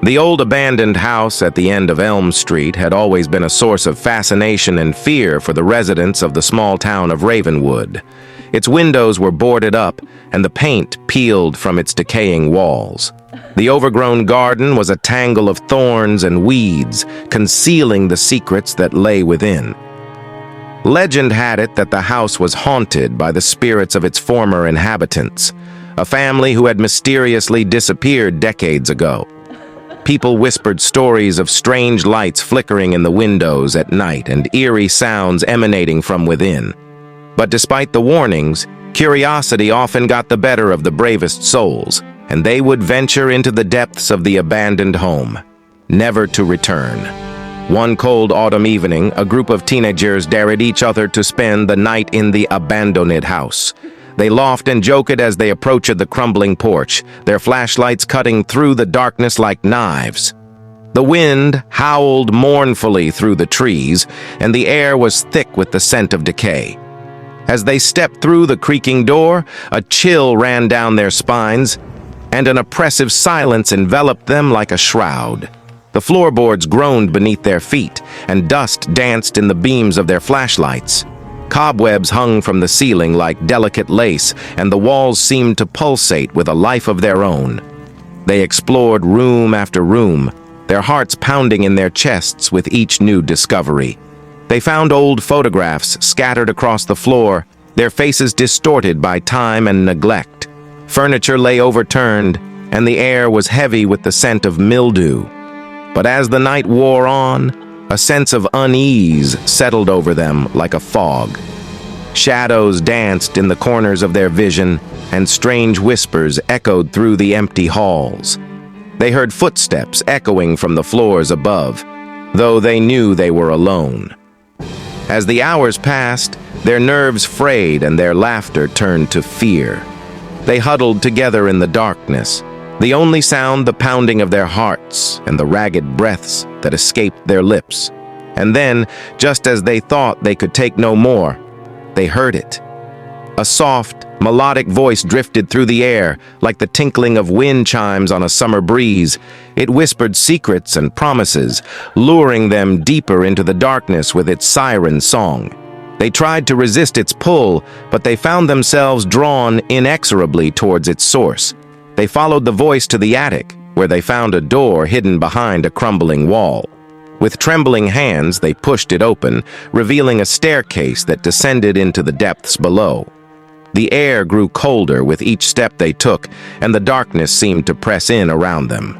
The old abandoned house at the end of Elm Street had always been a source of fascination and fear for the residents of the small town of Ravenwood. Its windows were boarded up, and the paint peeled from its decaying walls. The overgrown garden was a tangle of thorns and weeds, concealing the secrets that lay within. Legend had it that the house was haunted by the spirits of its former inhabitants, a family who had mysteriously disappeared decades ago. People whispered stories of strange lights flickering in the windows at night and eerie sounds emanating from within. But despite the warnings, curiosity often got the better of the bravest souls, and they would venture into the depths of the abandoned home, never to return. One cold autumn evening, a group of teenagers dared each other to spend the night in the abandoned house. They laughed and joked as they approached the crumbling porch, their flashlights cutting through the darkness like knives. The wind howled mournfully through the trees, and the air was thick with the scent of decay. As they stepped through the creaking door, a chill ran down their spines, and an oppressive silence enveloped them like a shroud. The floorboards groaned beneath their feet, and dust danced in the beams of their flashlights. Cobwebs hung from the ceiling like delicate lace, and the walls seemed to pulsate with a life of their own. They explored room after room, their hearts pounding in their chests with each new discovery. They found old photographs scattered across the floor, their faces distorted by time and neglect. Furniture lay overturned, and the air was heavy with the scent of mildew. But as the night wore on, a sense of unease settled over them like a fog. Shadows danced in the corners of their vision, and strange whispers echoed through the empty halls. They heard footsteps echoing from the floors above, though they knew they were alone. As the hours passed, their nerves frayed and their laughter turned to fear. They huddled together in the darkness, the only sound the pounding of their hearts and the ragged breaths that escaped their lips. And then, just as they thought they could take no more, they heard it. A soft, melodic voice drifted through the air like the tinkling of wind chimes on a summer breeze. It whispered secrets and promises, luring them deeper into the darkness with its siren song. They tried to resist its pull, but they found themselves drawn inexorably towards its source. They followed the voice to the attic, where they found a door hidden behind a crumbling wall. With trembling hands, they pushed it open, revealing a staircase that descended into the depths below. The air grew colder with each step they took, and the darkness seemed to press in around them.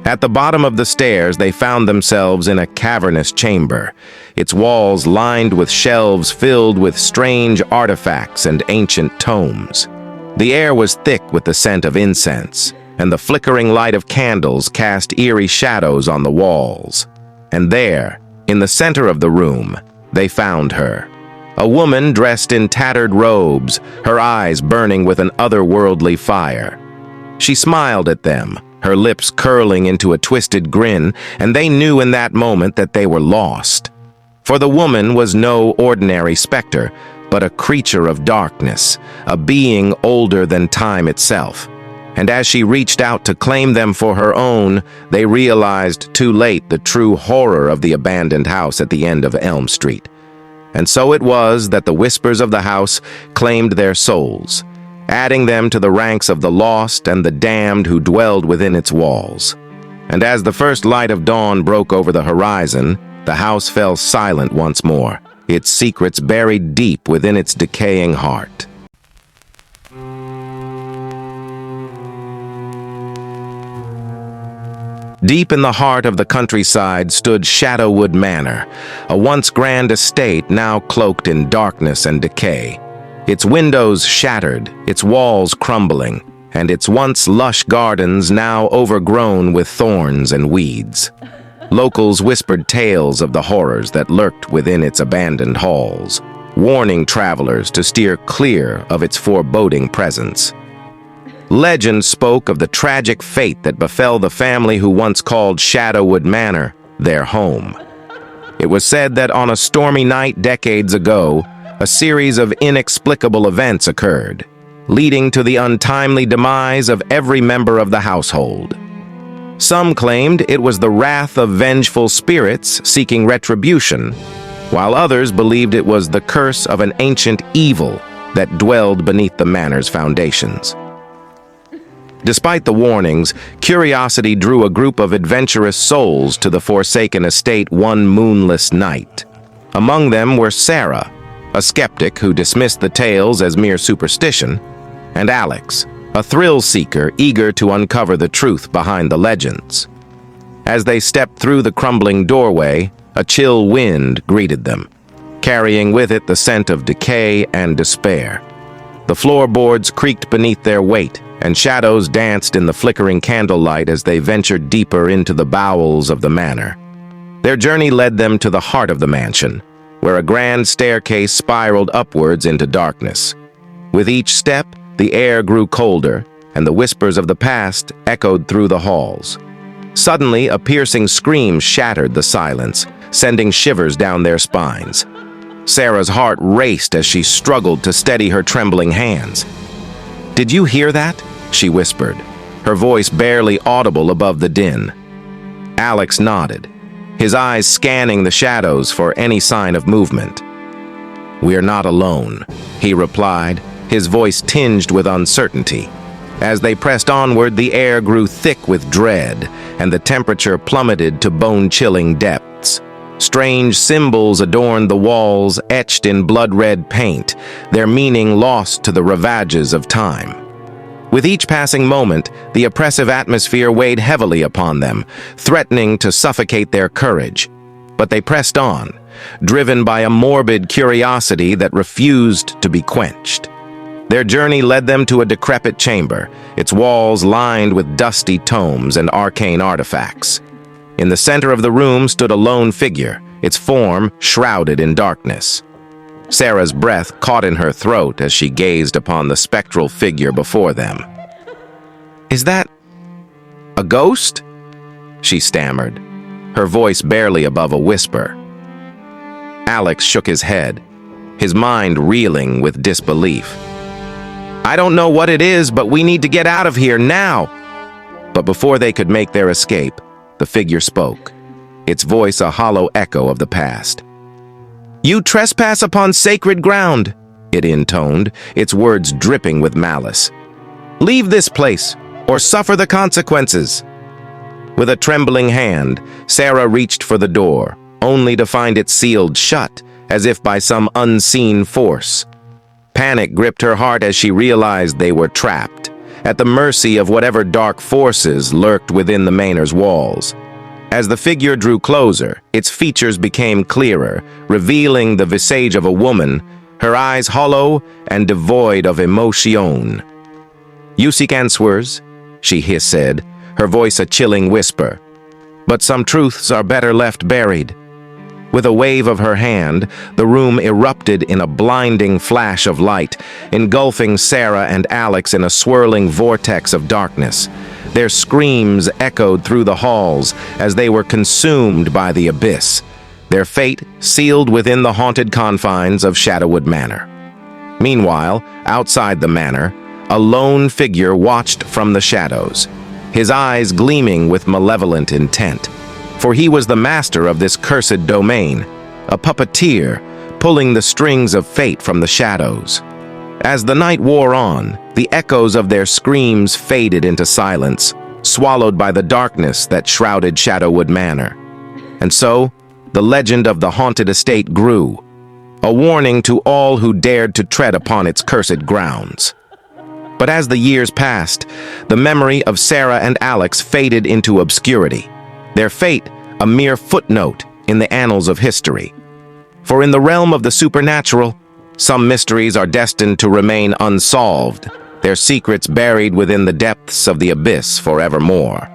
At the bottom of the stairs, they found themselves in a cavernous chamber, its walls lined with shelves filled with strange artifacts and ancient tomes. The air was thick with the scent of incense, and the flickering light of candles cast eerie shadows on the walls. And there, in the center of the room, they found her. A woman dressed in tattered robes, her eyes burning with an otherworldly fire. She smiled at them, her lips curling into a twisted grin, and they knew in that moment that they were lost. For the woman was no ordinary specter, but a creature of darkness, a being older than time itself. And as she reached out to claim them for her own, they realized too late the true horror of the abandoned house at the end of Elm Street. And so it was that the whispers of the house claimed their souls, adding them to the ranks of the lost and the damned who dwelled within its walls. And as the first light of dawn broke over the horizon, the house fell silent once more, its secrets buried deep within its decaying heart. Deep in the heart of the countryside stood Shadowwood Manor, a once grand estate now cloaked in darkness and decay. Its windows shattered, its walls crumbling, and its once lush gardens now overgrown with thorns and weeds. Locals whispered tales of the horrors that lurked within its abandoned halls, warning travelers to steer clear of its foreboding presence. Legend spoke of the tragic fate that befell the family who once called Shadowwood Manor their home. It was said that on a stormy night decades ago, a series of inexplicable events occurred, leading to the untimely demise of every member of the household. Some claimed it was the wrath of vengeful spirits seeking retribution, while others believed it was the curse of an ancient evil that dwelled beneath the manor's foundations. Despite the warnings, curiosity drew a group of adventurous souls to the forsaken estate one moonless night. Among them were Sarah, a skeptic who dismissed the tales as mere superstition, and Alex, a thrill-seeker eager to uncover the truth behind the legends. As they stepped through the crumbling doorway, a chill wind greeted them, carrying with it the scent of decay and despair. The floorboards creaked beneath their weight, and shadows danced in the flickering candlelight as they ventured deeper into the bowels of the manor. Their journey led them to the heart of the mansion, where a grand staircase spiraled upwards into darkness. With each step, the air grew colder, and the whispers of the past echoed through the halls. Suddenly, a piercing scream shattered the silence, sending shivers down their spines. Sarah's heart raced as she struggled to steady her trembling hands. "Did you hear that?" she whispered, her voice barely audible above the din. Alex nodded, his eyes scanning the shadows for any sign of movement. "We're not alone," he replied, his voice tinged with uncertainty. As they pressed onward, the air grew thick with dread, and the temperature plummeted to bone-chilling depths. Strange symbols adorned the walls, etched in blood-red paint, their meaning lost to the ravages of time. With each passing moment, the oppressive atmosphere weighed heavily upon them, threatening to suffocate their courage. But they pressed on, driven by a morbid curiosity that refused to be quenched. Their journey led them to a decrepit chamber, its walls lined with dusty tomes and arcane artifacts. In the center of the room stood a lone figure, its form shrouded in darkness. Sarah's breath caught in her throat as she gazed upon the spectral figure before them. "Is that a ghost?" she stammered, her voice barely above a whisper. Alex shook his head, his mind reeling with disbelief. "I don't know what it is, but we need to get out of here now." But before they could make their escape, the figure spoke, its voice a hollow echo of the past. "You trespass upon sacred ground," it intoned, its words dripping with malice. "Leave this place, or suffer the consequences." With a trembling hand, Sarah reached for the door, only to find it sealed shut, as if by some unseen force. Panic gripped her heart as she realized they were trapped, at the mercy of whatever dark forces lurked within the manor's walls. As the figure drew closer, its features became clearer, revealing the visage of a woman, her eyes hollow and devoid of emotion. "You seek answers," she hissed, her voice a chilling whisper. "But some truths are better left buried." With a wave of her hand, the room erupted in a blinding flash of light, engulfing Sarah and Alex in a swirling vortex of darkness. Their screams echoed through the halls as they were consumed by the abyss, their fate sealed within the haunted confines of Shadowwood Manor. Meanwhile, outside the manor, a lone figure watched from the shadows, his eyes gleaming with malevolent intent. For he was the master of this cursed domain, a puppeteer, pulling the strings of fate from the shadows. As the night wore on, the echoes of their screams faded into silence, swallowed by the darkness that shrouded Shadowwood Manor. And so, the legend of the haunted estate grew, a warning to all who dared to tread upon its cursed grounds. But as the years passed, the memory of Sarah and Alex faded into obscurity, their fate a mere footnote in the annals of history. For in the realm of the supernatural, some mysteries are destined to remain unsolved, their secrets buried within the depths of the abyss forevermore.